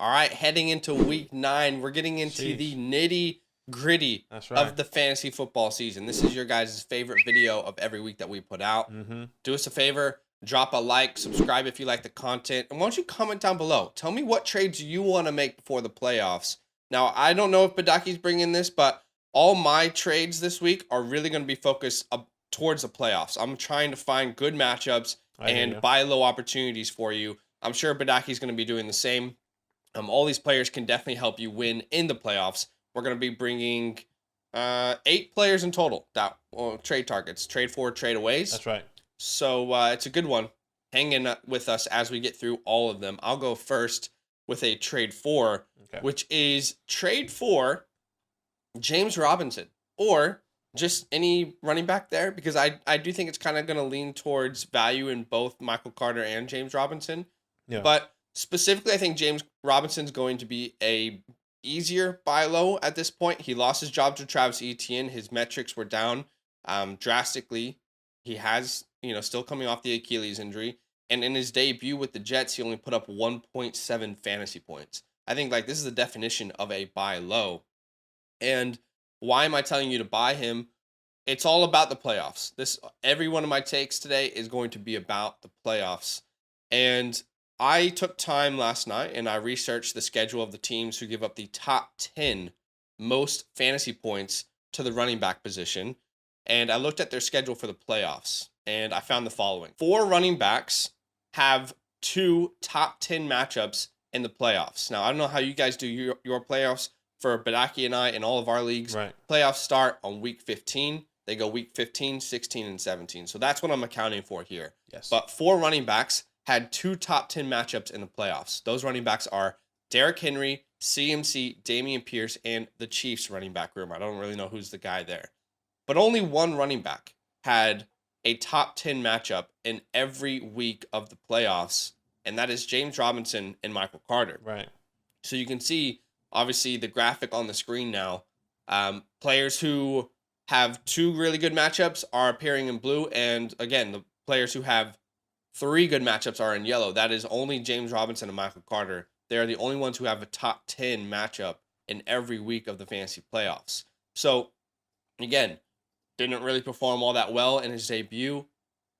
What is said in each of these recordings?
All right, heading into week 9, we're getting into the nitty gritty of the fantasy football season. This is your guys' favorite video of every week that we put out. Do us a favor, drop a like, subscribe if you like the content, and why don't you comment down below? Tell me what trades you want to make before the playoffs. Now, I don't know if Badake's bringing this, but all my trades this week are really going to be focused towards the playoffs. I'm trying to find good matchups and buy low opportunities for you. I'm sure Badake's going to be doing the same. All these players can definitely help you win in the playoffs. We're going to be bringing 8 players in total that trade targets, trade for, trade aways. That's right. So it's a good one. Hang in with us as we get through all of them. I'll go first with a trade for, which is trade for James Robinson or just any running back there, because I do think it's kind of going to lean towards value in both Michael Carter and James Robinson. Yeah. But specifically, I think James Robinson's going to be a easier buy low at this point. He lost his job to Travis Etienne. His metrics were down drastically. He has, still coming off the Achilles injury. And in his debut with the Jets, he only put up 1.7 fantasy points. I think this is the definition of a buy low. And why am I telling you to buy him? It's all about the playoffs. Every one of my takes today is going to be about the playoffs. And I took time last night and I researched the schedule of the teams who give up the top 10 most fantasy points to the running back position. And I looked at their schedule for the playoffs and I found the following. 4 running backs have 2 top 10 matchups in the playoffs. Now, I don't know how you guys do your playoffs. For Badake and I in all of our leagues, playoffs start on week 15. They go week 15, 16, and 17. So that's what I'm accounting for here. Yes. But 4 running backs had 2 top 10 matchups in the playoffs. Those running backs are Derrick Henry, CMC, Dameon Pierce, and the Chiefs running back room. I don't really know who's the guy there. But only one running back had a top 10 matchup in every week of the playoffs, and that is James Robinson and Michael Carter. Right. So you can see, obviously, the graphic on the screen now, players who have 2 really good matchups are appearing in blue. And again, the players who have 3 good matchups are in yellow. That is only James Robinson and Michael Carter. They're the only ones who have a top 10 matchup in every week of the fantasy playoffs. So again, didn't really perform all that well in his debut.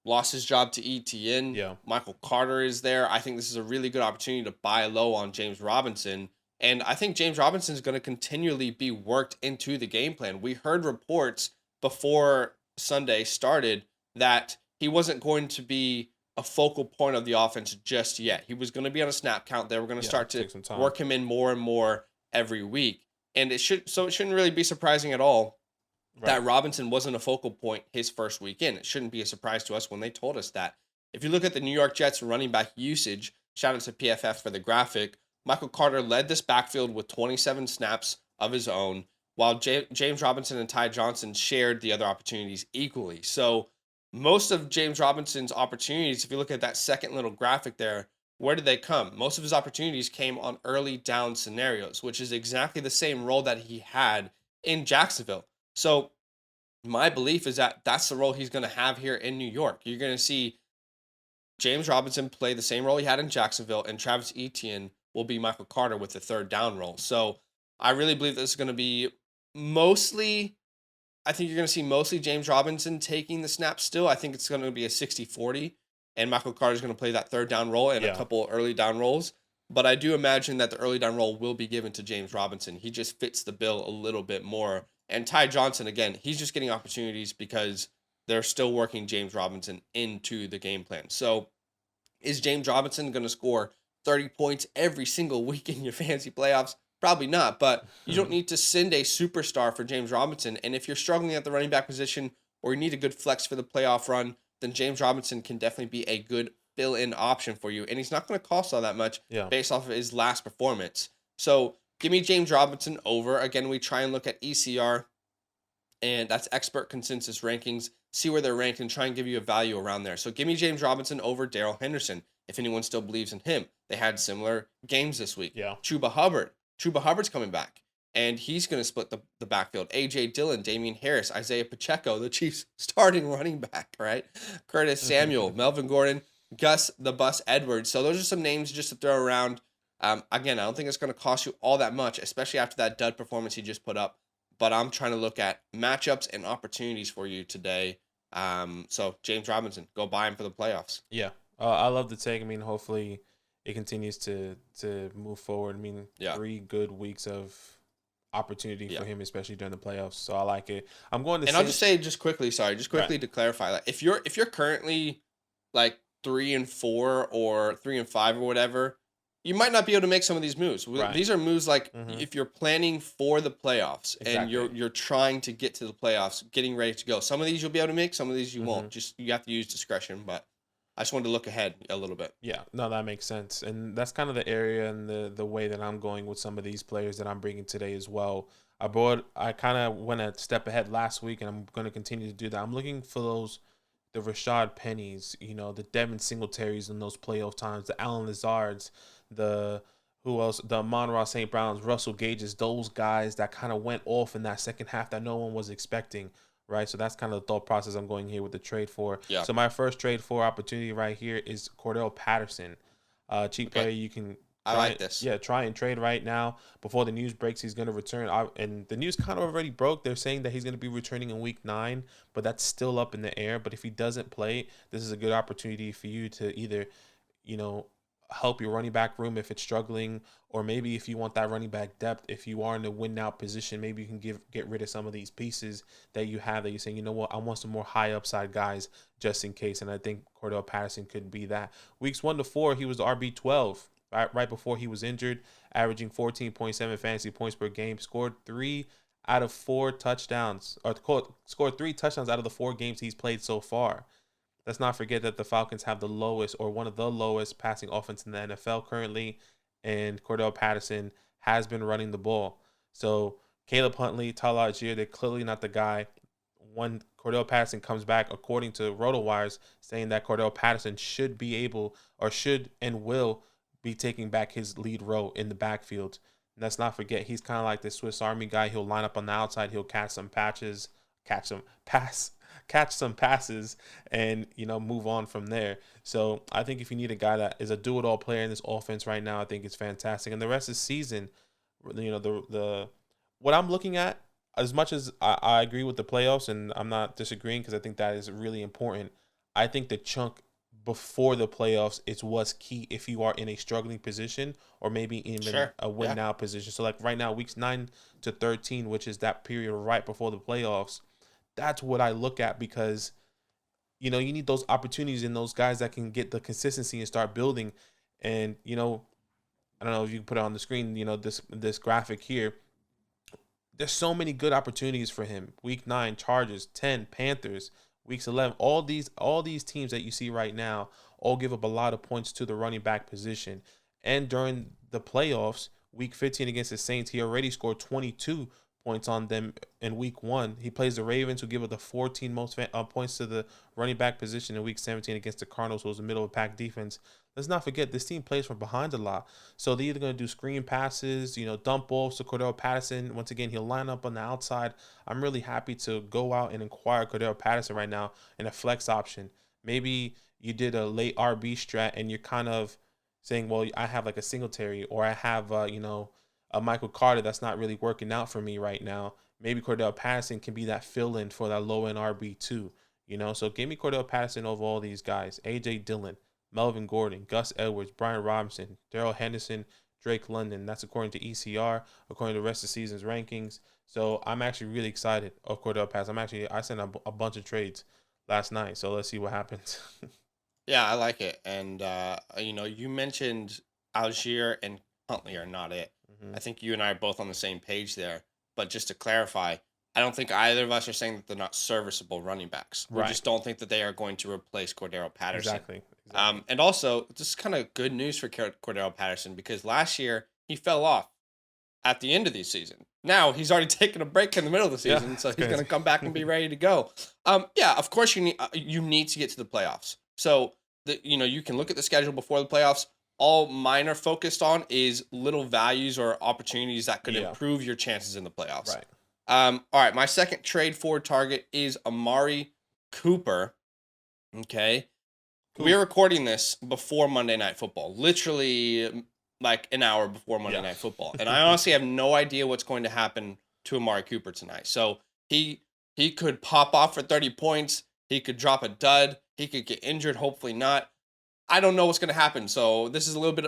Lost his job to Etienne. Yeah. Michael Carter is there. I think this is a really good opportunity to buy low on James Robinson. And I think James Robinson is going to continually be worked into the game plan. We heard reports before Sunday started that he wasn't going to be a focal point of the offense just yet. He was going to be on a snap count there. We're going to start to work him in more and more every week. And it shouldn't really be surprising at all that Robinson wasn't a focal point his first week in. It shouldn't be a surprise to us when they told us that. If you look at the New York Jets running back usage, shout out to PFF for the graphic, Michael Carter led this backfield with 27 snaps of his own, while James Robinson and Ty Johnson shared the other opportunities equally. So most of James Robinson's opportunities, if you look at that second little graphic there, where did they come? Most of his opportunities came on early down scenarios, which is exactly the same role that he had in Jacksonville. So my belief is that that's the role he's going to have here in New York. You're going to see James Robinson play the same role he had in Jacksonville, and Travis Etienne will be Michael Carter with the third down role. So I really believe this is going to be I think you're going to see mostly James Robinson taking the snaps still. I think it's going to be a 60-40, and Michael Carter is going to play that third down role and a couple early down roles. But I do imagine that the early down role will be given to James Robinson. He just fits the bill a little bit more. And Ty Johnson, again, he's just getting opportunities because they're still working James Robinson into the game plan. So is James Robinson going to score 30 points every single week in your fantasy playoffs? Probably not, but you don't need to send a superstar for James Robinson. And if you're struggling at the running back position or you need a good flex for the playoff run, then James Robinson can definitely be a good fill-in option for you. And he's not going to cost all that much based off of his last performance. So give me James Robinson over. Again, we try and look at ECR, and that's expert consensus rankings. See where they're ranked and try and give you a value around there. So give me James Robinson over Darrell Henderson, if anyone still believes in him. They had similar games this week. Yeah. Chuba Hubbard's coming back, and he's going to split the backfield. A.J. Dillon, Damian Harris, Isaiah Pacheco, the Chiefs' starting running back, right? Curtis Samuel, Melvin Gordon, Gus the Bus Edwards. So those are some names just to throw around. Again, I don't think it's going to cost you all that much, especially after that dud performance he just put up. But I'm trying to look at matchups and opportunities for you today. So James Robinson, go buy him for the playoffs. Yeah, I love the take. I mean, hopefully it continues to move forward. I mean, Yeah. 3 good weeks of opportunity Yeah. for him, especially during the playoffs. So I like it. I'm going to And I'll just say just quickly right. to clarify, like if you're currently like 3-4 or 3-5 or whatever, you might not be able to make some of these moves. Right. These are moves like Mm-hmm. if you're planning for the playoffs and Exactly. you're trying to get to the playoffs, getting ready to go. Some of these you'll be able to make, some of these you Mm-hmm. won't. Just you have to use discretion, but I just wanted to look ahead a little bit. Yeah, no, that makes sense, and that's kind of the area and the way that I'm going with some of these players that I'm bringing today as well. I kind of went a step ahead last week, and I'm going to continue to do that. I'm looking for the Rashad Pennies, the Devin Singletaries in those playoff times, the Allen Lazards, the who else, the Amon-Ra St. Browns, Russell Gages, those guys that kind of went off in that second half that no one was expecting. Right, so that's kind of the thought process I'm going here with the trade for. Yeah. So my first trade for opportunity right here is Cordell Patterson, cheap player you can. I like this. Yeah, try and trade right now before the news breaks. He's going to return, and the news kind of already broke. They're saying that he's going to be returning in week 9, but that's still up in the air. But if he doesn't play, this is a good opportunity for you to either, help your running back room if it's struggling, or maybe if you want that running back depth, if you are in a win now position, maybe you can get rid of some of these pieces that you have that you're saying, you know what, I want some more high upside guys just in case. And I think Cordell Patterson could be that. Weeks 1 to 4, he was the RB12 right before he was injured, averaging 14.7 fantasy points per game, scored 3 out of 4 touchdowns, or scored 3 touchdowns out of the 4 games he's played so far. Let's not forget that the Falcons have the lowest, or one of the lowest, passing offense in the NFL currently, and Cordell Patterson has been running the ball. So Caleb Huntley, Tyler Algier, they're clearly not the guy. When Cordell Patterson comes back, according to RotoWires, saying that Cordell Patterson should be able, or should and will be taking back his lead role in the backfield. And let's not forget, he's kind of like the Swiss Army guy. He'll line up on the outside. He'll catch some passes, and move on from there. So I think if you need a guy that is a do-it-all player in this offense right now, I think it's fantastic. And the rest of the season, the what I'm looking at, as much as I agree with the playoffs, and I'm not disagreeing because I think that is really important, I think the chunk before the playoffs is what's key if you are in a struggling position, or maybe even a win now position. So like right now, weeks 9 to 13, which is that period right before the playoffs, that's what I look at, because you need those opportunities in those guys that can get the consistency and start building. And I don't know if you can put it on the screen, this graphic here. There's so many good opportunities for him. Week 9, Chargers; 10, Panthers; weeks 11. All these teams that you see right now all give up a lot of points to the running back position. And during the playoffs, week 15 against the Saints, he already scored 22 points on them in week 1. He plays the Ravens, who give up the 14 most points to the running back position in week 17 against the Cardinals, who was the middle of the pack defense. Let's not forget, this team plays from behind a lot. So they're either going to do screen passes, dump balls to Cordell Patterson. Once again, he'll line up on the outside. I'm really happy to go out and acquire Cordell Patterson right now in a flex option. Maybe you did a late RB strat and you're kind of saying, well, I have like a Singletary, or I have, a Michael Carter that's not really working out for me right now. Maybe Cordell Patterson can be that fill-in for that low-end RB2, So give me Cordell Patterson over all these guys. A.J. Dillon, Melvin Gordon, Gus Edwards, Brian Robinson, Darrell Henderson, Drake London. That's according to ECR, according to the rest of the season's rankings. So I'm actually really excited of Cordell Patterson. I sent a bunch of trades last night, so let's see what happens. Yeah, I like it. And, you mentioned Algier and Huntley are not it. I think you and I are both on the same page there. But just to clarify, I don't think either of us are saying that they're not serviceable running backs. We just don't think that they are going to replace Cordell Patterson. Exactly. And also, this is kind of good news for Cordell Patterson, because last year he fell off at the end of the season. Now he's already taken a break in the middle of the season, so he's going to come back and be ready to go. Of course you need to get to the playoffs. So you can look at the schedule before the playoffs. All mine are focused on is little values or opportunities that could improve your chances in the playoffs. Right. All right, my second trade forward target is Amari Cooper. Okay. Cool. We're recording this before Monday Night Football. Literally like an hour before Monday Night Football. And I honestly have no idea what's going to happen to Amari Cooper tonight. So he could pop off for 30 points. He could drop a dud. He could get injured. Hopefully not. I don't know what's going to happen. So this is a little bit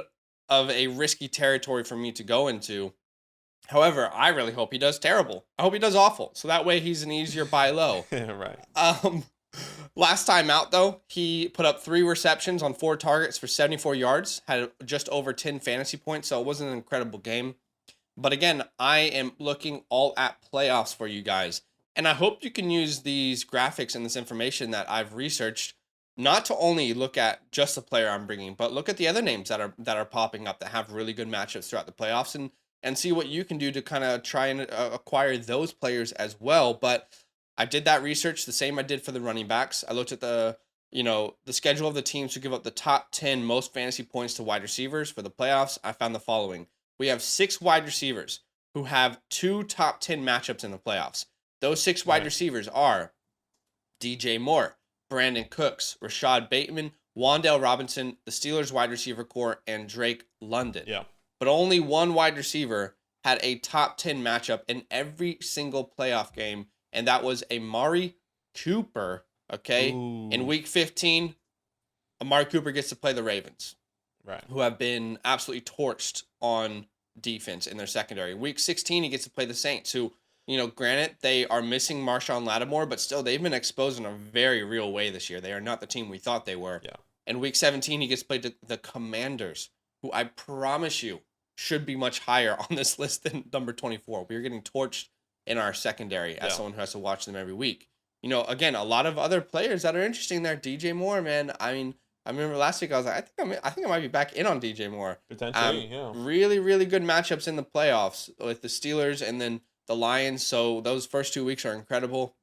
of a risky territory for me to go into. However, I really hope he does terrible. I hope he does awful. So that way he's an easier buy low. Right. Last time out, though, he put up 3 receptions on 4 targets for 74 yards, had just over 10 fantasy points, so it wasn't an incredible game. But again, I am looking all at playoffs for you guys. And I hope you can use these graphics and this information that I've researched not to only look at just the player I'm bringing, but look at the other names that are popping up that have really good matchups throughout the playoffs and see what you can do to kind of try and acquire those players as well. But I did that research the same I did for the running backs. I looked at the schedule of the teams who give up the top 10 most fantasy points to wide receivers for the playoffs. I found the following. We have 6 wide receivers who have 2 top 10 matchups in the playoffs. Those 6 wide receivers are DJ Moore, Brandon Cooks, Rashad Bateman, Wan'Dale Robinson, the Steelers wide receiver core, and Drake London. Yeah. But only one wide receiver had a top 10 matchup in every single playoff game, and that was Amari Cooper, okay? Ooh. In week 15, Amari Cooper gets to play the Ravens, right, who have been absolutely torched on defense in their secondary. Week 16, he gets to play the Saints, who, granted, they are missing Marshawn Lattimore, but still, they've been exposed in a very real way this year. They are not the team we thought they were. Yeah. And week 17, he gets to play the Commanders, who I promise you should be much higher on this list than number 24. We are getting torched in our secondary as someone who has to watch them every week. Again, a lot of other players that are interesting there. DJ Moore, man. I mean, I remember last week I was like, I think I might be back in on DJ Moore. Potentially, yeah. Really, really good matchups in the playoffs with the Steelers and then the Lions. So those first 2 weeks are incredible.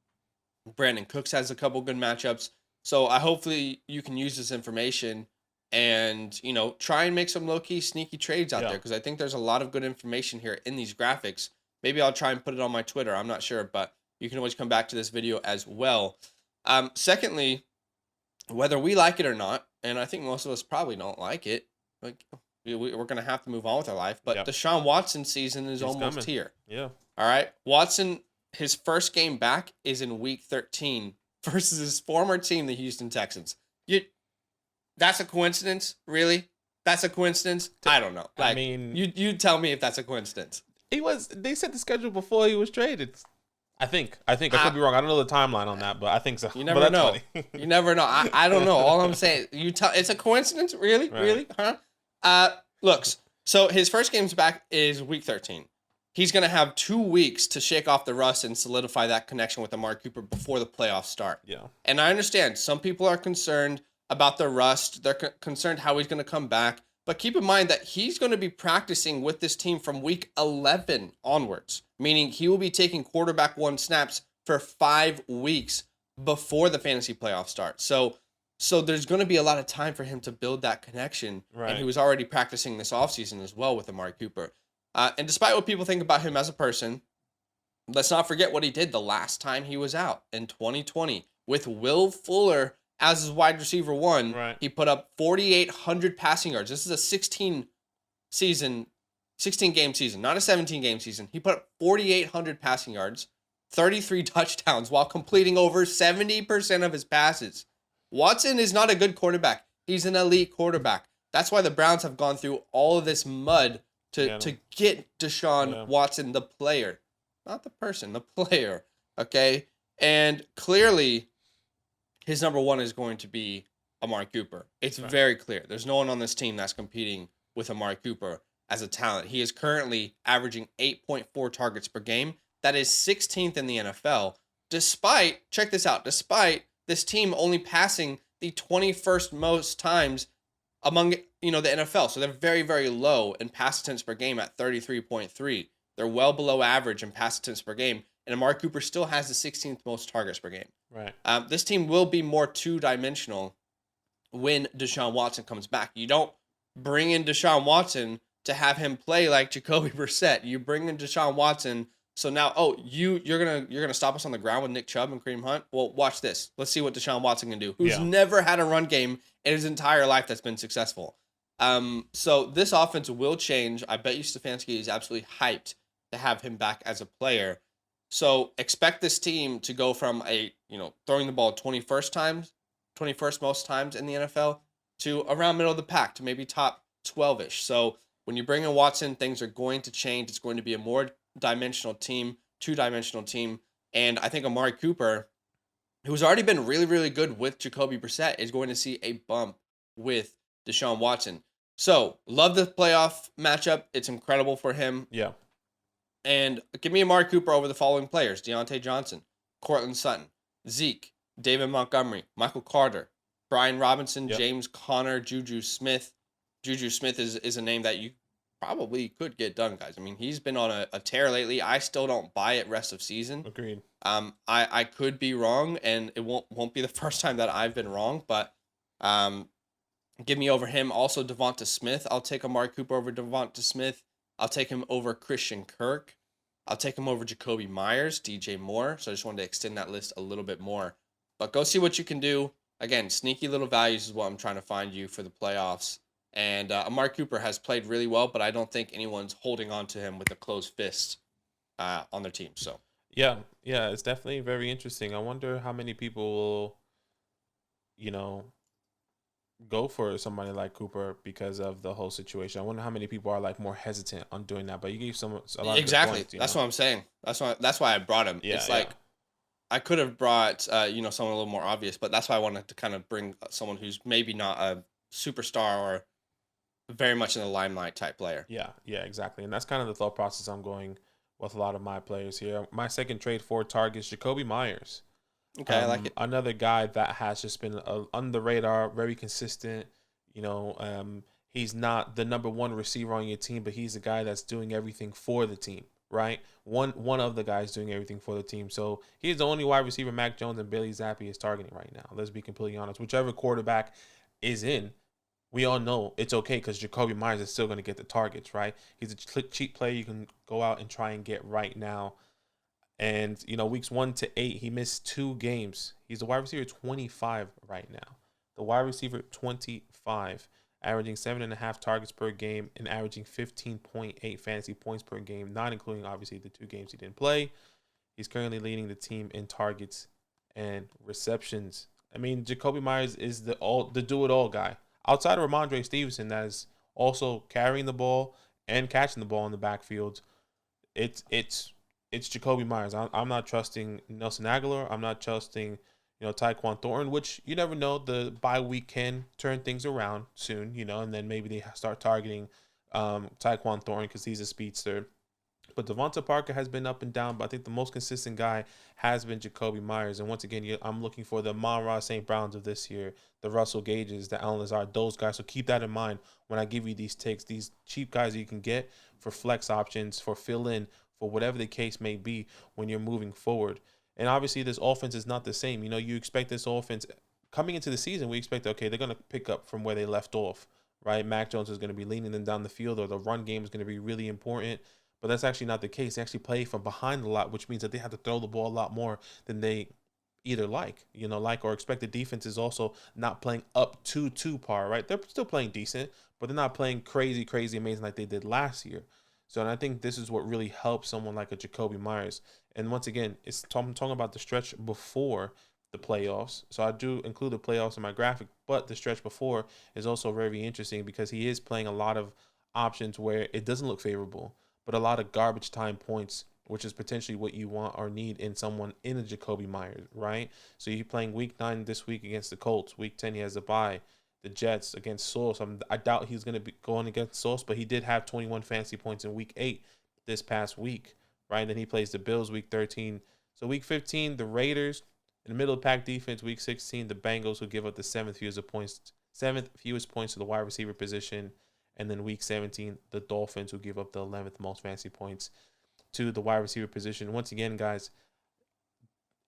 Brandon Cooks has a couple good matchups. So hopefully you can use this information and, try and make some low-key sneaky trades out there, because I think there's a lot of good information here in these graphics. Maybe I'll try and put it on my Twitter. I'm not sure, but you can always come back to this video as well. Secondly, whether we like it or not, and I think most of us probably don't like it, like we're going to have to move on with our life, but Deshaun Watson season is almost coming here. Yeah. All right. Watson, his first game back is in week 13 versus his former team, the Houston Texans. That's a coincidence? Really? That's a coincidence? I don't know. Like, I mean, you tell me if that's a coincidence. They set the schedule before he was traded. I think. I could be wrong. I don't know the timeline on that, but I think so. You never know. You never know. I don't know. All I'm saying, it's a coincidence? Really? Right. Really? Huh? Looks. So his first game's back is week 13. He's going to have 2 weeks to shake off the rust and solidify that connection with Amari Cooper before the playoffs start. Yeah. And I understand some people are concerned about the rust. They're concerned how he's going to come back. But keep in mind that he's going to be practicing with this team from week 11 onwards, meaning he will be taking quarterback 1 snaps for 5 weeks before the fantasy playoffs start. So there's going to be a lot of time for him to build that connection. Right. And he was already practicing this offseason as well with Amari Cooper. And despite what people think about him as a person, let's not forget what he did the last time he was out in 2020 with Will Fuller as his wide receiver 1. Right. He put up 4,800 passing yards. This is a 16-game season, not a 17-game season. He put up 4,800 passing yards, 33 touchdowns while completing over 70% of his passes. Watson is not a good quarterback. He's an elite quarterback. That's why the Browns have gone through all of this mud to get Deshaun Watson, the player. Not the person, the player. Okay? And clearly, his number 1 is going to be Amari Cooper. It's very clear. There's no one on this team that's competing with Amari Cooper as a talent. He is currently averaging 8.4 targets per game. That is 16th in the NFL. Despite this team only passing the 21st most times among the NFL. So they're very, very low in pass attempts per game at 33.3. They're well below average in pass attempts per game. And Amari Cooper still has the 16th most targets per game. Right. This team will be more two-dimensional when Deshaun Watson comes back. You don't bring in Deshaun Watson to have him play like Jacoby Brissett. You bring in Deshaun Watson, so now, you're gonna stop us on the ground with Nick Chubb and Kareem Hunt? Well, watch this. Let's see what Deshaun Watson can do, who's never had a run game in his entire life that's been successful. So this offense will change. I bet you Stefanski is absolutely hyped to have him back as a player. So expect this team to go from throwing the ball 21st most times in the NFL to around middle of the pack to maybe top 12ish. So when you bring in Watson, things are going to change. It's going to be a more dimensional team, two-dimensional team. And I think Amari Cooper, who's already been really, really good with Jacoby Brissett, is going to see a bump with Deshaun Watson. So, love the playoff matchup. It's incredible for him. Yeah. And give me Amari Cooper over the following players: Deontay Johnson, Cortland Sutton, Zeke, David Montgomery, Michael Carter, Brian Robinson, Yep. James Conner, Juju Smith. Juju Smith is a name that you probably could get done, guys. I mean, he's been on a tear lately. I still don't buy it rest of season. Agreed. I could be wrong, and it won't be the first time that I've been wrong, but give me over him. Also, Devonta Smith. I'll take Amari Cooper over Devonta Smith. I'll take him over Christian Kirk. I'll take him over Jacoby Myers, DJ Moore. So I just wanted to extend that list a little bit more. But go see what you can do. Again, sneaky little values is what I'm trying to find you for the playoffs. And Amari Cooper has played really well, but I don't think anyone's holding on to him with a closed fist on their team. So yeah, it's definitely very interesting. I wonder how many people will, go for somebody like Cooper because of the whole situation. I wonder how many people are like more hesitant on doing that. But you gave a lot of exactly. good points, That's what I'm saying. That's why I brought him. Yeah, it's like I could have brought someone a little more obvious, but that's why I wanted to kind of bring someone who's maybe not a superstar or very much in the limelight type player. Yeah, exactly. And that's kind of the thought process I'm going with a lot of my players here. My second trade for targets, Jacoby Myers. Okay, I like it. Another guy that has just been on the radar, very consistent. He's not the number one receiver on your team, but he's the guy that's doing everything for the team, right? One of the guys doing everything for the team. So he's the only wide receiver Mac Jones and Bailey Zappi is targeting right now. Let's be completely honest. Whichever quarterback is in, we all know it's okay because Jacoby Myers is still going to get the targets, right? He's a cheap player you can go out and try and get right now. And, weeks 1 to 8, he missed 2 games. He's the wide receiver 25 right now. The wide receiver 25, averaging 7.5 targets per game and averaging 15.8 fantasy points per game, not including, obviously, the 2 games he didn't play. He's currently leading the team in targets and receptions. I mean, Jacoby Myers is the do-it-all guy. Outside of Ramondre Stevenson, that is also carrying the ball and catching the ball in the backfield, it's Jacoby Myers. I'm not trusting Nelson Aguilar. I'm not trusting, Tyquan Thornton, which you never know. The bye week can turn things around soon, and then maybe they start targeting Tyquan Thornton because he's a speedster. But Devonta Parker has been up and down, but I think the most consistent guy has been Jacoby Myers. And once again, I'm looking for the Amon-Ra St. Browns of this year, the Russell Gages, the Allen Lazard, those guys. So keep that in mind when I give you these takes, these cheap guys that you can get for flex options, for fill-in, for whatever the case may be when you're moving forward. And obviously, this offense is not the same. You expect this offense coming into the season, we expect, okay, they're going to pick up from where they left off, right? Mac Jones is going to be leading them down the field, or the run game is going to be really important. But that's actually not the case. They actually play from behind a lot, which means that they have to throw the ball a lot more than they either like or expect. The defense is also not playing up to par, right? They're still playing decent, but they're not playing crazy amazing like they did last year. So, and I think this is what really helps someone like a Jacoby Myers. And once again, I'm talking about the stretch before the playoffs. So I do include the playoffs in my graphic, but the stretch before is also very interesting because he is playing a lot of options where it doesn't look favorable, but a lot of garbage time points, which is potentially what you want or need in someone in a Jacoby Myers, right? So you're playing week 9 this week against the Colts. Week 10, he has a bye. The Jets against Sauce. I doubt he's going to be going against Sauce, but he did have 21 fantasy points in week 8 this past week, right? And then he plays the Bills week 13. So week 15, the Raiders. In the middle of the pack defense, week 16, the Bengals, who give up the seventh fewest points to the wide receiver position. And then week 17, the Dolphins, who give up the 11th most fantasy points to the wide receiver position. Once again, guys,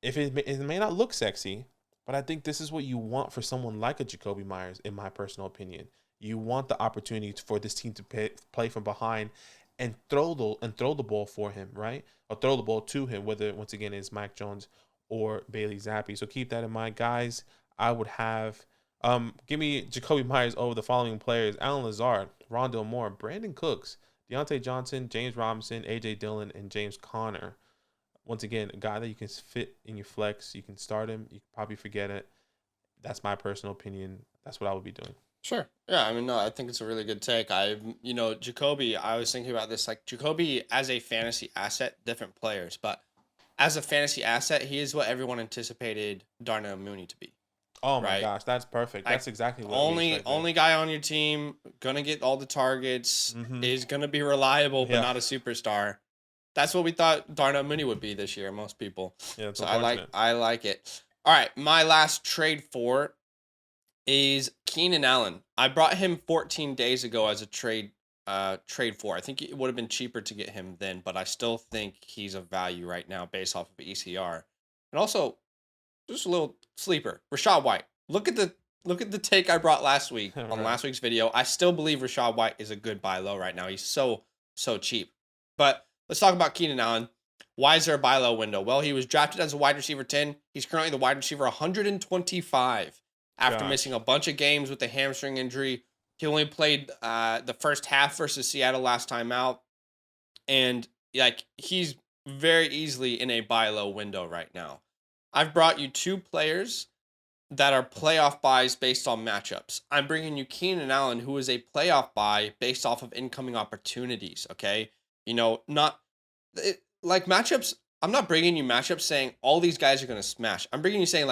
if it may not look sexy, but I think this is what you want for someone like a Jacoby Myers, in my personal opinion. You want the opportunity for this team to play from behind and throw the ball for him, right? Or throw the ball to him, whether, once again, it's Mac Jones or Bailey Zappi. So keep that in mind, guys. I would have Give me Jacoby Myers over the following players: Alan Lazard, Rondell Moore, Brandon Cooks, Deontay Johnson, James Robinson, AJ Dillon, and James Conner. Once again, a guy that you can fit in your flex. You can start him. You can probably forget it. That's my personal opinion. That's what I would be doing. Sure. Yeah, I mean, no, I think it's a really good take. Jacoby, I was thinking about this. Like, Jacoby as a fantasy asset, different players, but as a fantasy asset, he is what everyone anticipated Darnell Mooney to be. Oh my gosh, that's perfect. That's exactly what only guy on your team, gonna get all the targets, is gonna be reliable, but not a superstar. That's what we thought Darnell Mooney would be this year, most people. Yeah, so I like it. All right, my last trade for is Keenan Allen. I brought him 14 days ago as a trade for. I think it would have been cheaper to get him then, but I still think he's a value right now based off of ECR. And also, just a little sleeper, Rachaad White. Look at the take I brought last week on last week's video. I still believe Rachaad White is a good buy low right now. He's so cheap. But let's talk about Keenan Allen. Why is there a buy low window? Well, he was drafted as a wide receiver 10. He's currently the wide receiver 125 after missing a bunch of games with a hamstring injury. He only played the first half versus Seattle last time out. And he's very easily in a buy low window right now. I've brought you two players that are playoff buys based on matchups. I'm bringing you Keenan Allen, who is a playoff buy based off of incoming opportunities, okay? Matchups, I'm not bringing you matchups saying all these guys are going to smash. I'm bringing you saying,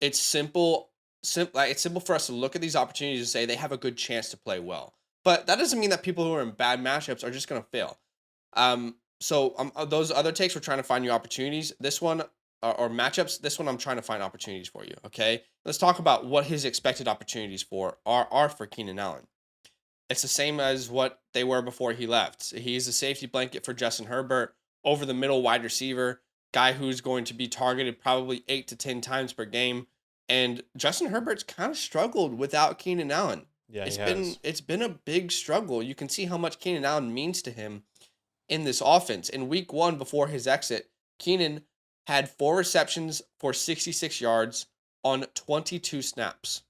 it's simple for us to look at these opportunities and say they have a good chance to play well. But that doesn't mean that people who are in bad matchups are just going to fail. Those other takes, we're trying to find new opportunities. This one, or matchups, this one I'm trying to find opportunities for you, okay? Let's talk about what his expected opportunities are for Keenan Allen. It's the same as what they were before he left. He's a safety blanket for Justin Herbert, over the middle wide receiver, guy who's going to be targeted probably 8 to 10 times per game. And Justin Herbert's kind of struggled without Keenan Allen. Yeah, it's been a big struggle. You can see how much Keenan Allen means to him in this offense. In week 1 before his exit, Keenan had 4 receptions for 66 yards on 22 snaps.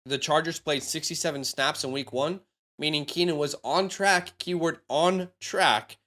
The Chargers played 67 snaps in week 1, meaning Keenan was on track, keyword on track,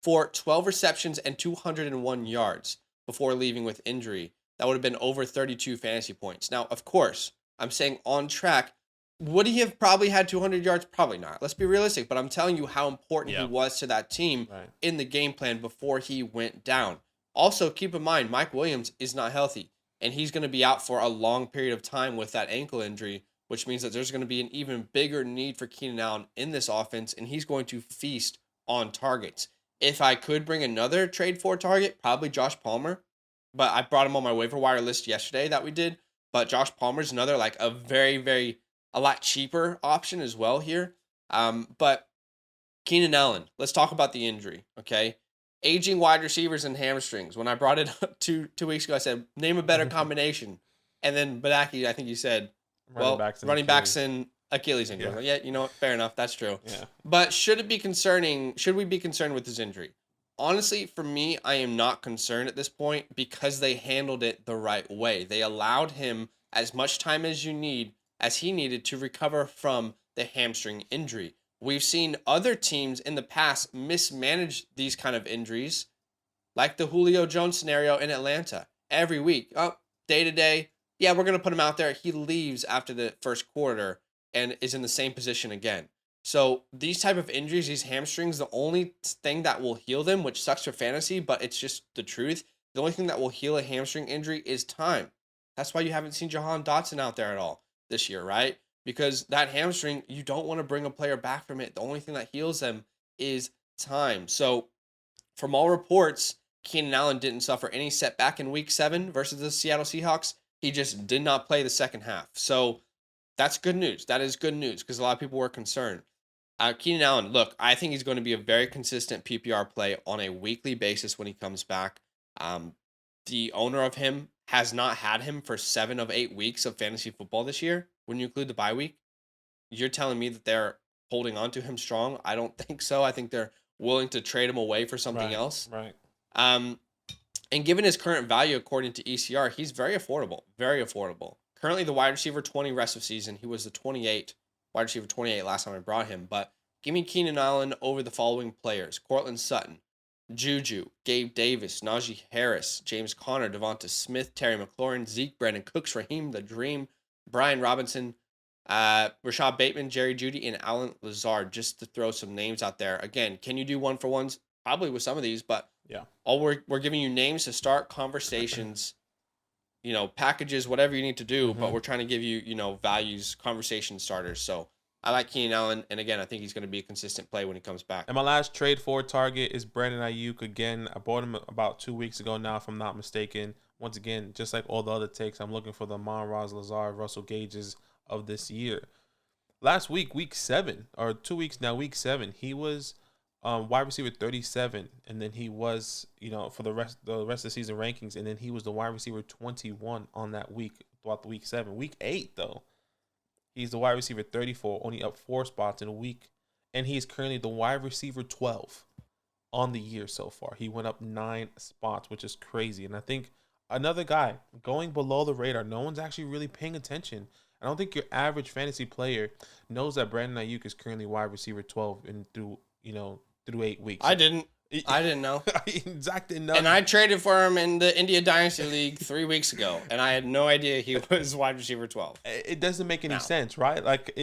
for 12 receptions and 201 yards before leaving with injury. That would have been over 32 fantasy points. Now, of course, I'm saying on track. Would he have probably had 200 yards? Probably not. Let's be realistic. But I'm telling you how important he was to that team in the game plan before he went down. Also, keep in mind, Mike Williams is not healthy, and he's going to be out for a long period of time with that ankle injury, which means that there's going to be an even bigger need for Keenan Allen in this offense, and he's going to feast on targets. If I could bring another trade for target, probably Josh Palmer, but I brought him on my waiver wire list yesterday that we did. But Josh Palmer's another, a very, a lot cheaper option as well here. But Keenan Allen, let's talk about the injury, okay? Aging wide receivers and hamstrings. When I brought it up two weeks ago, I said, name a better combination. And then Badake, I think you said, running backs and Achilles injury. Yeah, you know what? Fair enough. That's true. Yeah. But should we be concerned with his injury? Honestly, for me, I am not concerned at this point because they handled it the right way. They allowed him as much time as he needed to recover from the hamstring injury. We've seen other teams in the past mismanage these kind of injuries, like the Julio Jones scenario in Atlanta. Every week, day to day, we're going to put him out there. He leaves after the first quarter and is in the same position again. So these type of injuries, these hamstrings, the only thing that will heal them, which sucks for fantasy, but it's just the truth, the only thing that will heal a hamstring injury is time. That's why you haven't seen Jahan Dotson out there at all this year, right? Because that hamstring, you don't want to bring a player back from it. The only thing that heals them is time. So from all reports, Keenan Allen didn't suffer any setback in week 7 versus the Seattle Seahawks. He just did not play the second half. So that's good news. That is good news because a lot of people were concerned. Keenan Allen, look, I think he's going to be a very consistent PPR play on a weekly basis when he comes back. The owner of him has not had him for 7 of 8 weeks of fantasy football this year. When you include the bye week, you're telling me that they're holding on to him strong? I don't think so. I think they're willing to trade him away for something else. Right. And given his current value according to ECR, he's very affordable currently the wide receiver 20 rest of season. He was the 28, wide receiver 28 last time I brought him. But give me Keenan Allen over the following players: Cortland Sutton, Juju, Gabe Davis, Najee Harris, James Conner, Devonta Smith, Terry McLaurin, Zeke, Brandon Cooks, Raheem the Dream, Brian Robinson, Rashad Bateman, Jerry Jeudy, and Alan Lazard, just to throw some names out there. Again, can you do one-for-ones? Probably with some of these, but yeah, all we're giving you names to start conversations, packages, whatever you need to do, but we're trying to give you, values, conversation starters. So I like Keenan Allen, and again, I think he's going to be a consistent play when he comes back. And my last trade for target is Brandon Ayuk. Again, I bought him about 2 weeks ago now, if I'm not mistaken. Once again, just like all the other takes, I'm looking for the Amon-Ra, Lazard, Russell Gages of this year. Last week, week 7, or 2 weeks now, week 7, he was wide receiver 37, and then he was, for the rest of the season rankings, and then he was the wide receiver 21 on that week throughout the week 7. Week 8, though, he's the wide receiver 34, only up 4 spots in a week, and he is currently the wide receiver 12 on the year so far. He went up 9 spots, which is crazy. And I think another guy going below the radar, no one's actually really paying attention. I don't think your average fantasy player knows that Brandon Ayuk is currently wide receiver 12 and through 8 weeks. I didn't know. Zach didn't know. And I traded for him in the India Dynasty League 3 weeks ago, and I had no idea he was wide receiver 12. It doesn't make any sense, right? Like,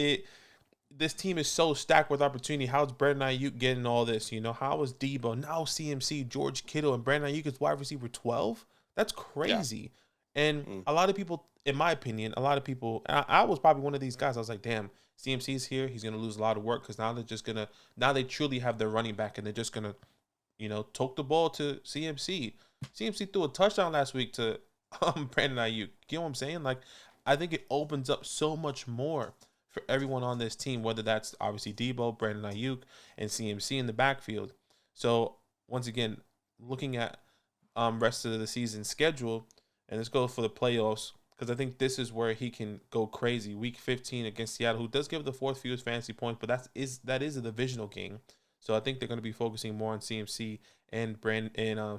this team is so stacked with opportunity. How's Brandon Ayuk getting all this? How is Debo, now CMC, George Kittle, and Brandon Ayuk is wide receiver 12? That's crazy. Yeah. And a lot of people, in my opinion, and I was probably one of these guys. I was like, damn, CMC's here. He's going to lose a lot of work because now they truly have their running back, and they're just going to, toke the ball to CMC. CMC threw a touchdown last week to Brandon Ayuk. You know what I'm saying? Like, I think it opens up so much more for everyone on this team, whether that's obviously Debo, Brandon Ayuk, and CMC in the backfield. So, once again, looking at rest of the season schedule, and let's go for the playoffs, because I think this is where he can go crazy. Week 15 against Seattle, who does give the 4th fewest fantasy points, but that is a divisional game. So I think they're going to be focusing more on CMC and Debo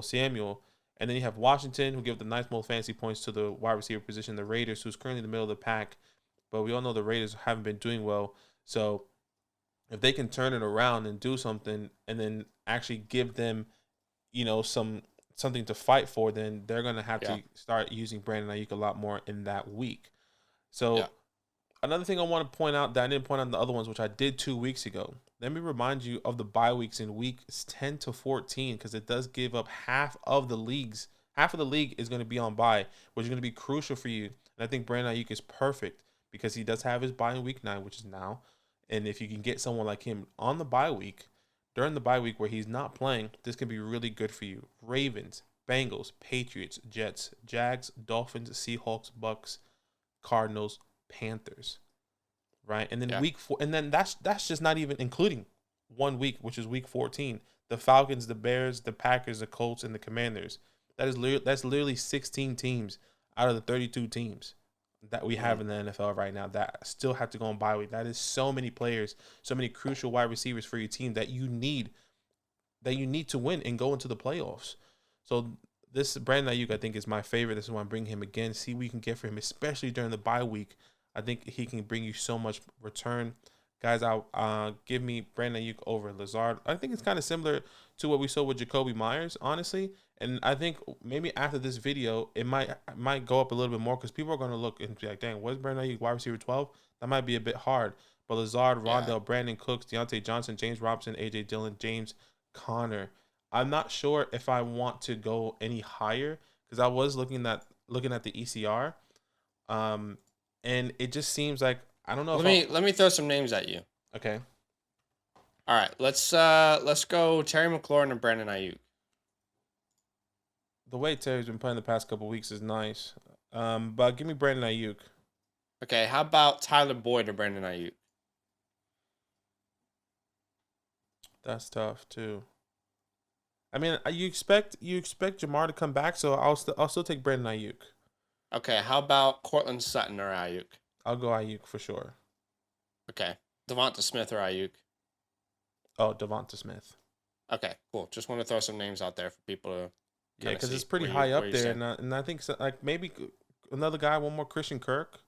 Samuel. And then you have Washington, who give the 9th most fantasy points to the wide receiver position. The Raiders, who's currently in the middle of the pack, but we all know the Raiders haven't been doing well. So if they can turn it around and do something, and then actually give them, something to fight for, then they're going to have to start using Brandon Ayuk a lot more in that week. So another thing I want to point out that I didn't point out in the other ones, which I did 2 weeks ago. Let me remind you of the bye weeks in weeks 10 to 14, because it does give up half of the leagues. Half of the league is going to be on bye, which is going to be crucial for you. And I think Brandon Ayuk is perfect because he does have his bye in week 9, which is now. And if you can get someone like him on the bye week, during the bye week where he's not playing, this can be really good for you. Ravens, Bengals, Patriots, Jets, Jags, Dolphins, Seahawks, Bucks, Cardinals, Panthers, right? And then week 4, and then that's just not even including 1 week, which is week 14. The Falcons, the Bears, the Packers, the Colts, and the Commanders. That's literally 16 teams out of the 32 teams that we have in the NFL right now that still have to go on bye week. That is so many players, so many crucial wide receivers for your team that you need to win and go into the playoffs. So this Brandon Ayuk, I think, is my favorite. This is why I'm bringing him again. See what we can get for him, especially during the bye week. I think he can bring you so much return. Guys, I'll give me Brandon Ayuk over Lazard. I think it's kind of similar to what we saw with Jacoby Myers, honestly. And I think maybe after this video, it might go up a little bit more because people are going to look and be like, dang, what's Brandon Ayuk, wide receiver 12? That might be a bit hard. But Lazard, Rondell, Brandon Cooks, Deontay Johnson, James Robinson, A.J. Dillon, James Conner. I'm not sure if I want to go any higher because I was looking at the ECR. And it just seems like, I don't know. Let me throw some names at you. Okay. All right, let's go Terry McLaurin and Brandon Ayuk. The way Terry's been playing the past couple weeks is nice. But give me Brandon Ayuk. Okay, how about Tyler Boyd or Brandon Ayuk? That's tough too. I mean, you expect Jamar to come back, so I'll still take Brandon Ayuk. Okay, how about Cortland Sutton or Ayuk? I'll go Ayuk for sure. Okay, Devonta Smith or Ayuk? Oh, Devonta Smith. Okay, cool. Just want to throw some names out there for people to. Yeah, because it's pretty high up there, and I think so, like maybe another guy, one more Christian Kirk.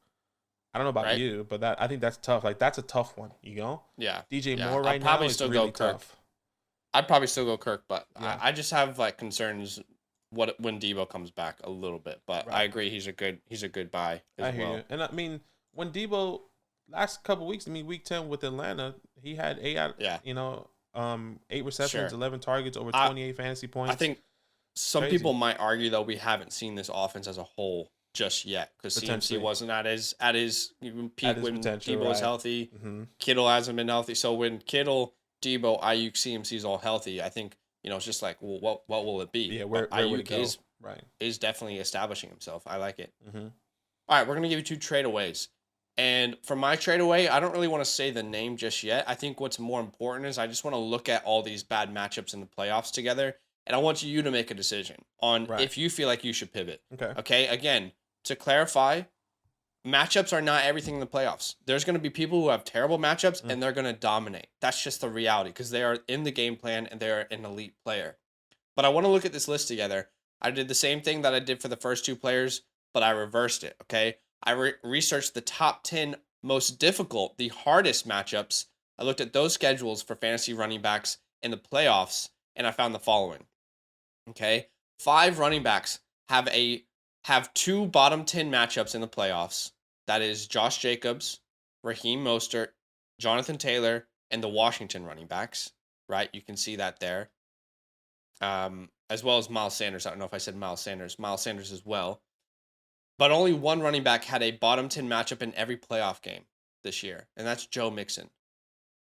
I don't know about you, but I think that's tough. Like that's a tough one, you know? Yeah. DJ Moore right now is really tough. I'd probably still go Kirk, but I just have like concerns when Debo comes back a little bit. But I agree, he's a good buy as well. You. And I mean, when Debo last couple weeks, I mean week 10 with Atlanta, he had 8 receptions, 11 targets, over 28 fantasy points. I think some people might argue though we haven't seen this offense as a whole just yet because CMC wasn't at his peak when Debo was healthy. Mm-hmm. Kittle hasn't been healthy, so when Kittle, Debo, Ayuk, CMC is all healthy, I think it's just like, well, what will it be? Yeah, where would it go? Is definitely establishing himself. I like it. Mm-hmm. All right, we're gonna give you 2 tradeaways, and for my tradeaway, I don't really want to say the name just yet. I think what's more important is I just want to look at all these bad matchups in the playoffs together, and I want you to make a decision on if you feel like you should pivot. Okay. Again, to clarify, matchups are not everything in the playoffs. There's going to be people who have terrible matchups and they're going to dominate. That's just the reality because they are in the game plan and they're an elite player. But I want to look at this list together. I did the same thing that I did for the first 2 players, but I reversed it, okay? I researched the top 10 most difficult, the hardest matchups. I looked at those schedules for fantasy running backs in the playoffs, and I found the following, okay? 5 running backs have 2 bottom 10 matchups in the playoffs. That is Josh Jacobs, Raheem Mostert, Jonathan Taylor, and the Washington running backs, right? You can see that there. As well as Miles Sanders. I don't know if I said Miles Sanders as well. But only one running back had a bottom 10 matchup in every playoff game this year, and that's Joe Mixon.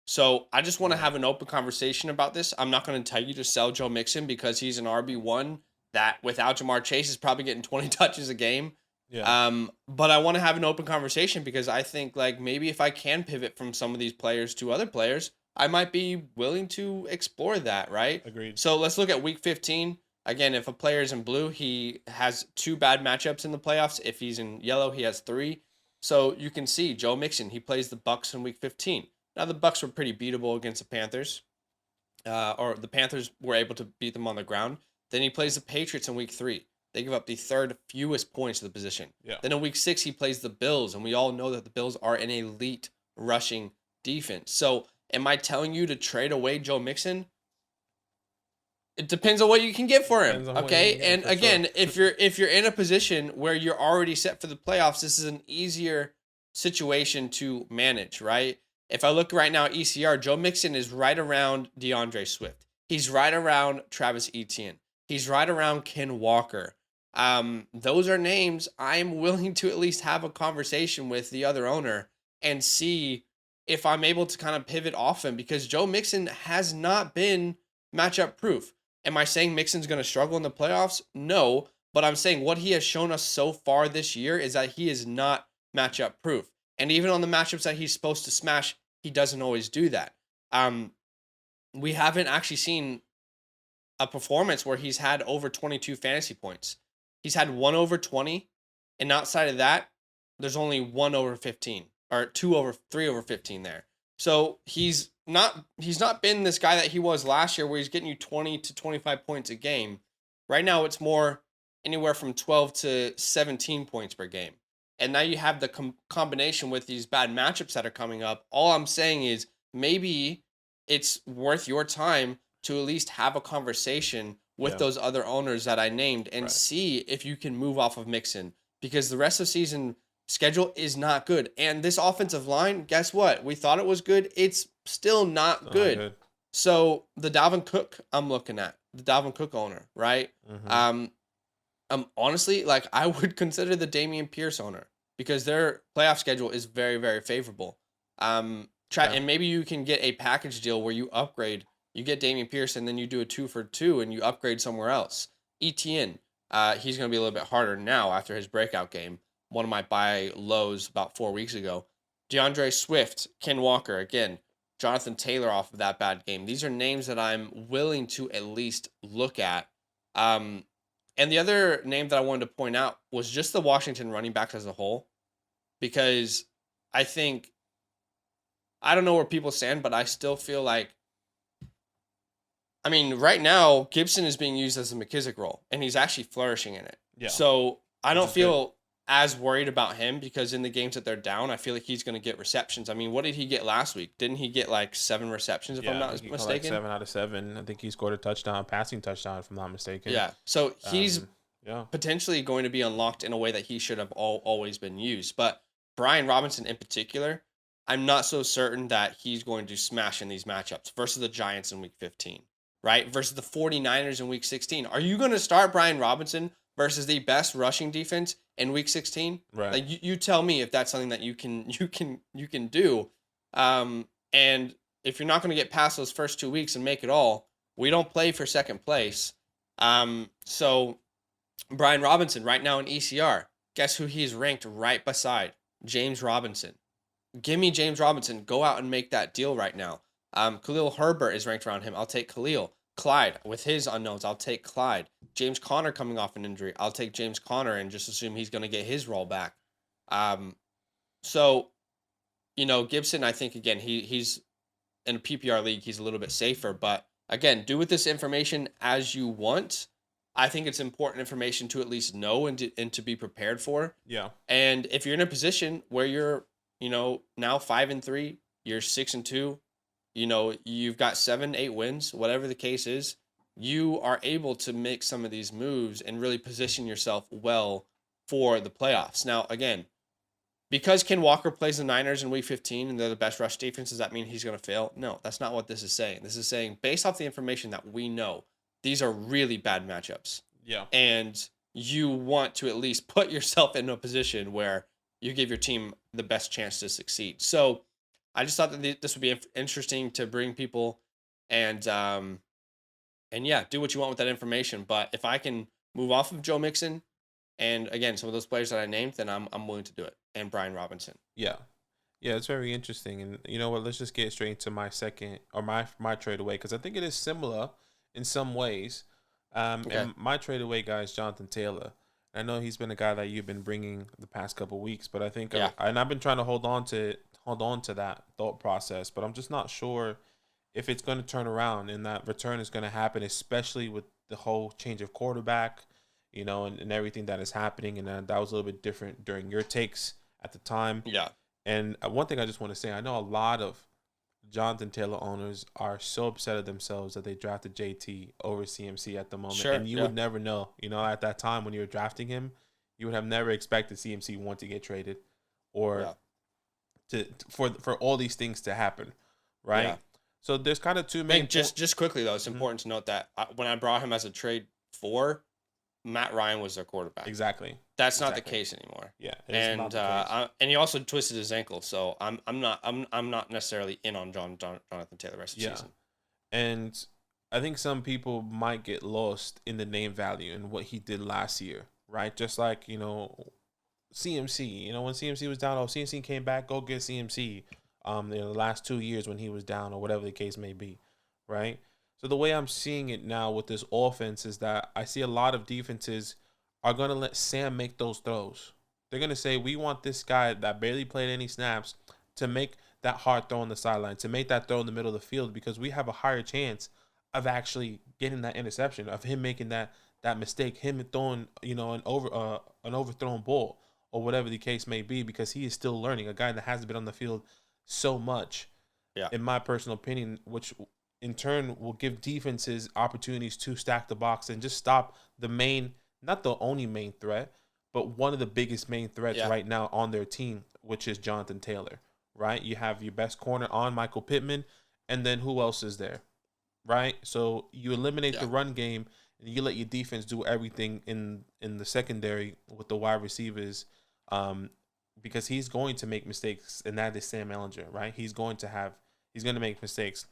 So I just want to have an open conversation about this. I'm not going to tell you to sell Joe Mixon because he's an RB1 that without Jamar Chase is probably getting 20 touches a game. Yeah. But I want to have an open conversation because I think like maybe if I can pivot from some of these players to other players, I might be willing to explore that, right? Agreed. So let's look at week 15. Again, if a player is in blue, he has 2 bad matchups in the playoffs. If he's in yellow, he has 3. So you can see Joe Mixon, he plays the Bucks in week 15. Now the Bucks were pretty beatable against the Panthers. Or the Panthers were able to beat them on the ground. Then he plays the Patriots in week 3. They give up the 3rd fewest points to the position. Yeah. Then in week 6, he plays the Bills, and we all know that the Bills are an elite rushing defense. So am I telling you to trade away Joe Mixon? It depends on what you can get for him, okay? And again, if you're in a position where you're already set for the playoffs, this is an easier situation to manage, right? If I look right now at ECR, Joe Mixon is right around DeAndre Swift. He's right around Travis Etienne. He's right around Ken Walker. Those are names I'm willing to at least have a conversation with the other owner and see if I'm able to kind of pivot off him because Joe Mixon has not been matchup proof. Am I saying Mixon's going to struggle in the playoffs? No, but I'm saying what he has shown us so far this year is that he is not matchup proof. And even on the matchups that he's supposed to smash, he doesn't always do that. We haven't actually seen a performance where he's had over 22 fantasy points. He's had 1 over 20, and outside of that, there's only 1 over 15 or 3 over 15 there. So he's not been this guy that he was last year where he's getting you 20 to 25 points a game. Right now it's more anywhere from 12 to 17 points per game. And now you have the combination with these bad matchups that are coming up. All I'm saying is maybe it's worth your time to at least have a conversation with those other owners that I named and see if you can move off of Mixon because the rest of the season schedule is not good. And this offensive line, guess what? We thought it was good. It's still not good. So the Dalvin Cook, I'm looking at the Dalvin Cook owner, right? Mm-hmm. Honestly, like I would consider the Dameon Pierce owner because their playoff schedule is very, very favorable. And maybe you can get a package deal where you upgrade. You get Dameon Pierce and then you do a 2-for-2 and you upgrade somewhere else. Etienne, he's going to be a little bit harder now after his breakout game. One of my buy lows about 4 weeks ago. DeAndre Swift, Ken Walker, again, Jonathan Taylor off of that bad game. These are names that I'm willing to at least look at. And the other name that I wanted to point out was just the Washington running backs as a whole. Because I think, I don't know where people stand, but I still feel like, I mean, right now, Gibson is being used as a McKissick role, and he's actually flourishing in it. Yeah. So I don't feel as worried about him because in the games that they're down, I feel like he's going to get receptions. I mean, what did he get last week? Didn't he get like 7 receptions if I'm I not think he caught like mistaken? 7 out of 7. I think he scored a touchdown, passing touchdown, if I'm not mistaken. Yeah. So he's Yeah. potentially going to be unlocked in a way that he should have always been used. But Brian Robinson in particular, I'm not so certain that he's going to smash in these matchups versus the Giants in week 15, right? Versus the 49ers in week 16. Are you going to start Brian Robinson versus the best rushing defense in week 16? Right. Like you tell me if that's something that you can do. And if you're not going to get past those first 2 weeks and make it all, we don't play for second place. So Brian Robinson right now in ECR, guess who he's ranked right beside? James Robinson. Give me James Robinson. Go out and make that deal right now. Khalil Herbert is ranked around him. I'll take Khalil. Clyde, with his unknowns, I'll take Clyde. James Conner coming off an injury. I'll take James Conner and just assume he's going to get his role back. So, Gibson, I think, again, he's in a PPR league. He's a little bit safer. But, again, do with this information as you want. I think it's important information to at least know and to be prepared for. Yeah. And if you're in a position where you're, now 5-3, you're 6-2, you've got 7-8 wins, whatever the case is, you are able to make some of these moves and really position yourself well for the playoffs. Now, again, because Ken Walker plays the Niners in week 15 and they're the best rush defense, does that mean he's going to fail? No, that's not what this is saying. This is saying, based off the information that we know, these are really bad matchups. Yeah. And you want to at least put yourself in a position where you give your team the best chance to succeed. So I just thought that this would be interesting to bring people and yeah, do what you want with that information. But if I can move off of Joe Mixon and, again, some of those players that I named, then I'm willing to do it. And Brian Robinson. Yeah. Yeah, it's very interesting. And you know what? Let's just get straight into my second or my trade away, because I think it is similar in some ways. Okay. And my trade away guy is Jonathan Taylor. I know he's been a guy that you've been bringing the past couple of weeks, but I think and I've been trying to hold on to that thought process, but I'm just not sure if it's going to turn around and that return is going to happen, especially with the whole change of quarterback, and everything that is happening. And that was a little bit different during your takes at the time. Yeah. And one thing I just want to say, I know a lot of Jonathan Taylor owners are so upset at themselves that they drafted JT over CMC at the moment. Sure, and you would never know, at that time when you were drafting him, you would have never expected CMC want to get traded or for all these things to happen, right? Yeah. So there's kind of two main. Just quickly though, it's important to note that when I brought him as a trade for, Matt Ryan was their quarterback. Exactly. That's not the case anymore. Yeah. And and he also twisted his ankle, so I'm not necessarily in on Jonathan Taylor the rest of the season. And I think some people might get lost in the name value and what he did last year, right? Just like, CMC, when CMC was down, CMC came back, go get CMC. The last 2 years when he was down or whatever the case may be, right? So the way I'm seeing it now with this offense is that I see a lot of defenses are going to let Sam make those throws. They're going to say, we want this guy that barely played any snaps to make that hard throw on the sideline, to make that throw in the middle of the field, because we have a higher chance of actually getting that interception, of him making that mistake, him throwing, an overthrown ball or whatever the case may be, because he is still learning. A guy that hasn't been on the field so much, in my personal opinion, which in turn will give defenses opportunities to stack the box and just stop the main, not the only main threat, but one of the biggest main threats right now on their team, which is Jonathan Taylor, right? You have your best corner on Michael Pittman, and then who else is there, right? So you eliminate the run game, and you let your defense do everything in the secondary with the wide receivers, because he's going to make mistakes, and that is Sam Ehlinger, right? He's going to make mistakes.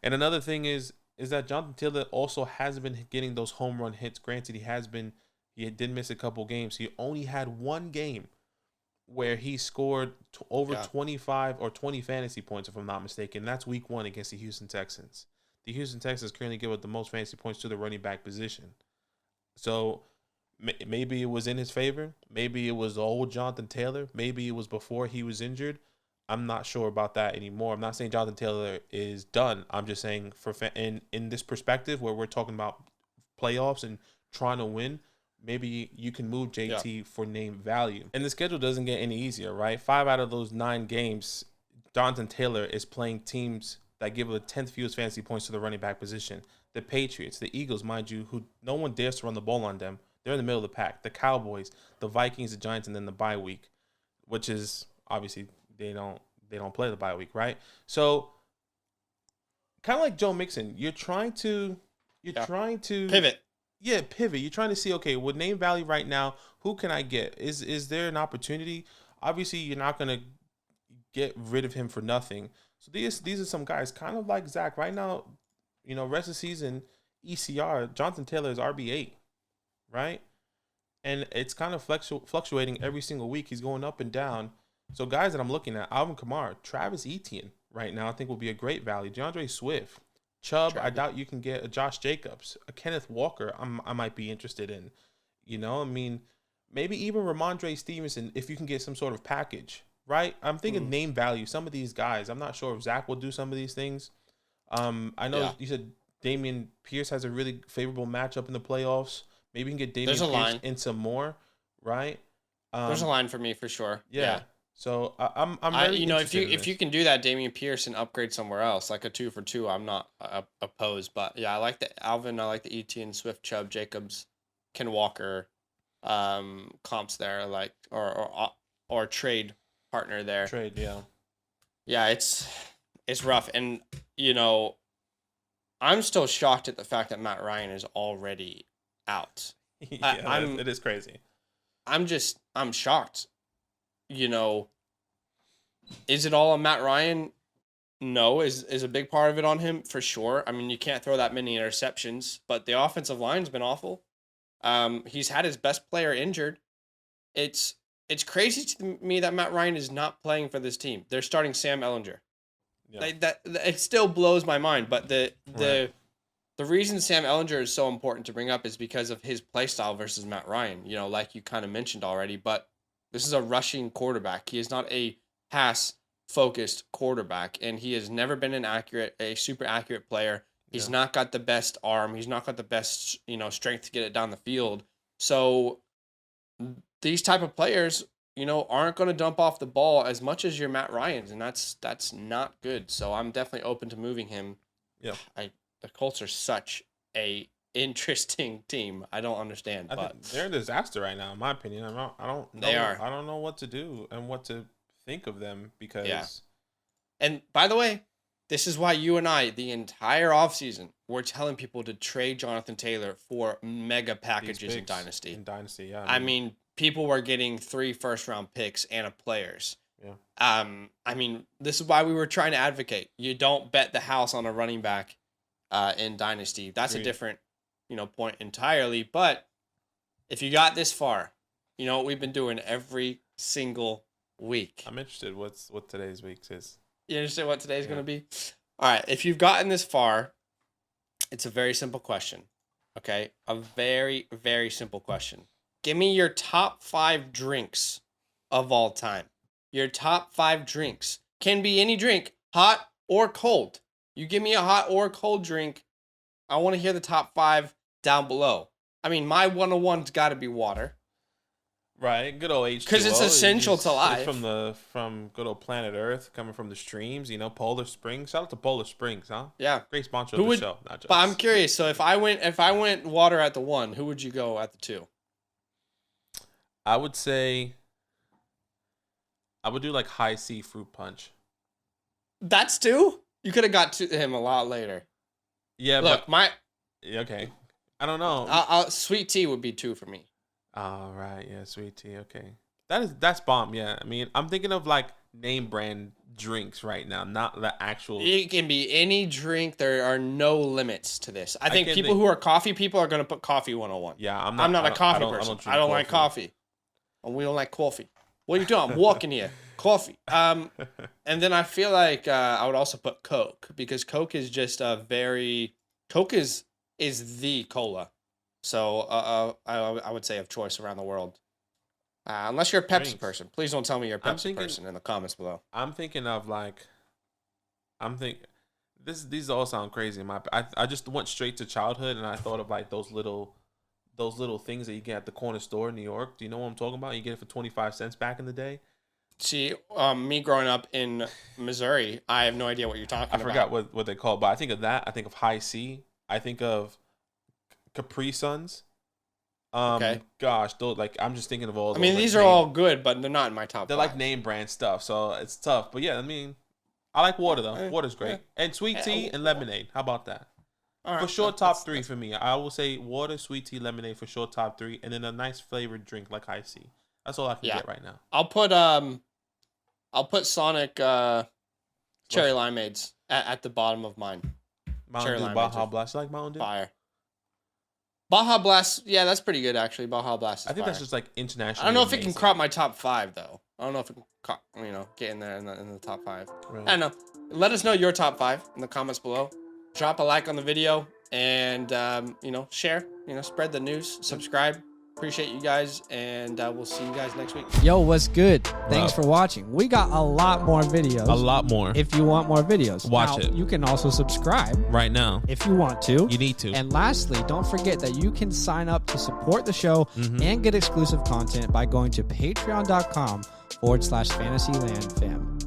And another thing is that Jonathan Taylor also hasn't been getting those home run hits. Granted, he did miss a couple games. He only had one game where he scored over 25 or 20 fantasy points, if I'm not mistaken. That's week 1 against the Houston Texans. The Houston Texans currently give up the most fantasy points to the running back position. So maybe it was in his favor. Maybe it was old Jonathan Taylor. Maybe it was before he was injured. I'm not sure about that anymore. I'm not saying Jonathan Taylor is done. I'm just saying in this perspective where we're talking about playoffs and trying to win, maybe you can move JT for name value. And the schedule doesn't get any easier, right? 5 out of those 9 games, Jonathan Taylor is playing teams that give the 10th fewest fantasy points to the running back position. The Patriots, the Eagles, mind you, who no one dares to run the ball on them. They're in the middle of the pack. The Cowboys, the Vikings, the Giants, and then the bye week, which is obviously they don't play the bye week, right? So kind of like Joe Mixon, you're trying to pivot. Yeah, pivot. You're trying to see, okay, with name value right now, who can I get? Is there an opportunity? Obviously, you're not gonna get rid of him for nothing. So these are some guys kind of like Zach right now. Rest of the season, ECR, Jonathan Taylor is RB8, right? And it's kind of fluctuating every single week. He's going up and down. So guys that I'm looking at, Alvin Kamara, Travis Etienne right now, I think will be a great value. DeAndre Swift, Chubb, I doubt you can get a Josh Jacobs, a Kenneth Walker. I might be interested in. Maybe even Ramondre Stevenson if you can get some sort of package, right? I'm thinking name value. Some of these guys, I'm not sure if Zach will do some of these things. I know you said Dameon Pierce has a really favorable matchup in the playoffs. Maybe you can get Dameon Pierce in some more, right? There's a line for me for sure. Yeah. So I'm really interested if you can do that, Dameon Pierce, and upgrade somewhere else like a 2 for 2, I'm not opposed. But yeah, I like the Alvin, I like the Etienne, Swift, Chubb, Jacobs, Ken Walker, comps there, like or trade partner there. Yeah, it's rough, and I'm still shocked at the fact that Matt Ryan is already out. It is crazy. I'm shocked. Is it all on Matt Ryan? No. Is a big part of it on him? For sure. I mean, you can't throw that many interceptions, but the offensive line's been awful. He's had his best player injured. It's crazy to me that Matt Ryan is not playing for this team. They're starting Sam Ellinger. Yeah. It still blows my mind, but the reason Sam Ellinger is so important to bring up is because of his play style versus Matt Ryan, like you kind of mentioned already, but this is a rushing quarterback. He is not a pass-focused quarterback, and he has never been a super accurate player. He's not got the best arm. He's not got the best, strength to get it down the field. So these type of players, aren't going to dump off the ball as much as your Matt Ryans, and that's not good. So I'm definitely open to moving him. Yeah. The Colts are such a interesting team. I don't understand, but they're a disaster right now, in my opinion. I don't know. They are. I don't know what to do and what to think of them because. Yeah. And by the way, this is why you and I, the entire offseason, we're telling people to trade Jonathan Taylor for mega packages in Dynasty. Yeah. I mean, people were getting 3 first-round picks and a players. Yeah. I mean, this is why we were trying to advocate. You don't bet the house on a running back in Dynasty. That's a different point entirely. But if you got this far, what we've been doing every single week. I'm interested what today's week is. You understand what today's going to be? All right. If you've gotten this far, it's a very simple question. Okay? A very, very simple question. Give me your top 5 drinks of all time. Your top 5 drinks. Can be any drink, hot or cold. You give me a hot or cold drink. I want to hear the top 5 down below. I mean, my 101's got to be water. Right, good old H2O. Because it's essential to life. From good old planet Earth, coming from the streams, Polar Springs. Shout out to Polar Springs, huh? Yeah, great sponsor of the show. Not just. But I'm curious. So if I went water at the 1, who would you go at the 2? I would say I would do like high C fruit punch. That's 2? You could have got to him a lot later. Yeah, look, okay. I don't know. Sweet tea would be 2 for me. Oh, right. Yeah, sweet tea. Okay. That's bomb. Yeah. I mean, I'm thinking of like name brand drinks right now, not the actual. It can be any drink. There are no limits to this. I think people who are coffee people are going to put coffee 101. Yeah, I'm not a coffee person. I don't like coffee. And we don't like coffee. What are you doing? I'm walking here. Coffee. And then I feel like I would also put Coke because Coke is just Coke is the cola. So I would say of choice around the world. Unless you're a Pepsi person. Please don't tell me you're a Pepsi person in the comments below. I'm thinking of these all sound crazy. I just went straight to childhood and I thought of like those those little things that you get at the corner store in New York. Do you know what I'm talking about? You get it for 25 cents back in the day. See, me growing up in Missouri, I have no idea what you're talking about. I forgot what they call it, but I think of that. I think of High C. I think of Capri Suns. Okay. Gosh, those, like I'm just thinking of all. I mean, those, these like, are all good, but they're not in my top. They're 5. like name brand stuff, so it's tough. But yeah, I mean, I like water though. Water's great, and sweet tea and lemonade. How about that? Right, for sure, top 3 for me. I will say water, sweet tea, lemonade for sure, top 3, and then a nice flavored drink like High C. That's all I can get right now. I'll put Sonic cherry limeades at the bottom of mine. Mountain Dew, Baja Blast. You like Mountain Dew? Fire. Baja Blast, yeah, that's pretty good actually. Baja Blast. I think that's just like international. I don't know if it can crop my top 5 though. I don't know if it can, get in there in the top 5. Right. I don't know. Let us know your top 5 in the comments below. Drop a like on the video and share. Spread the news. Subscribe. Appreciate you guys, and we'll see you guys next week. Yo, what's good? Thanks for watching. We got a lot more videos. A lot more. If you want more videos, watch it. You can also subscribe right now if you want to. You need to. And lastly, don't forget that you can sign up to support the show and get exclusive content by going to patreon.com/FantasyLand fam.